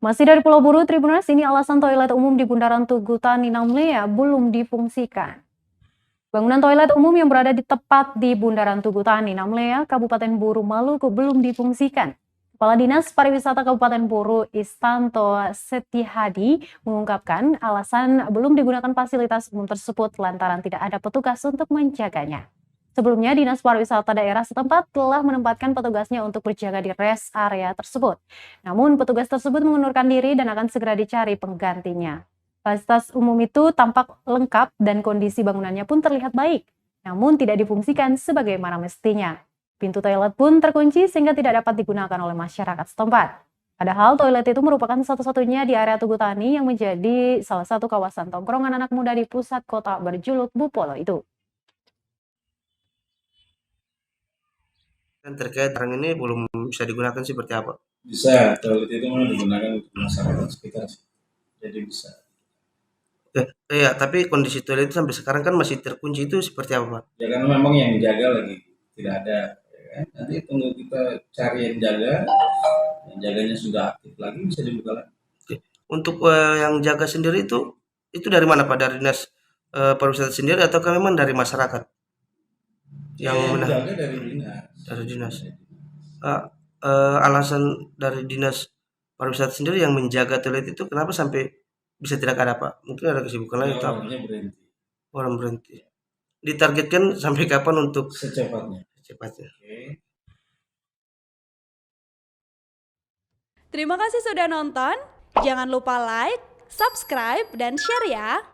Masih dari Pulau Buru, Tribuners, ini alasan toilet umum di Bundaran Tugu Tani Namlea belum difungsikan. Bangunan toilet umum yang berada tepat di Bundaran Tugu Tani Namlea, Kabupaten Buru, Maluku belum difungsikan. Kepala Dinas Pariwisata Kabupaten Buru, Istanto Setihadi, mengungkapkan alasan belum digunakan fasilitas umum tersebut lantaran tidak ada petugas untuk menjaganya. Sebelumnya, Dinas Pariwisata daerah setempat telah menempatkan petugasnya untuk berjaga di rest area tersebut. Namun, petugas tersebut mengundurkan diri dan akan segera dicari penggantinya. Fasilitas umum itu tampak lengkap dan kondisi bangunannya pun terlihat baik, namun tidak difungsikan sebagaimana mestinya. Pintu toilet pun terkunci sehingga tidak dapat digunakan oleh masyarakat setempat. Padahal toilet itu merupakan satu-satunya di area Tugu Tani yang menjadi salah satu kawasan tongkrongan anak muda di pusat kota berjuluk Bupolo itu. Kan terkait barang ini belum bisa digunakan seperti apa? Bisa, toilet itu memang digunakan untuk masyarakat sekitar, jadi bisa. Iya, tapi kondisi toilet itu sampai sekarang kan masih terkunci, itu seperti apa, Pak? Ya kan memang yang dijaga lagi tidak ada, ya kan? Nanti tunggu kita cari yang jaganya sudah aktif lagi bisa dibuka lagi. Untuk yang jaga sendiri itu dari mana, Pak? Dari Dinas Pariwisata sendiri ataukah memang dari masyarakat yang Yang menahan? jaga dari dinas. Dari dinas. Alasan dari Dinas Pariwisata sendiri yang menjaga toilet itu kenapa sampai bisa tidak ada, Pak? Mungkin ada kesibukan lain atau Orangnya berhenti. orang berhenti. Ditargetkan sampai kapan untuk Secepatnya. Oke. Terima kasih sudah nonton. Jangan lupa like, subscribe, dan share ya.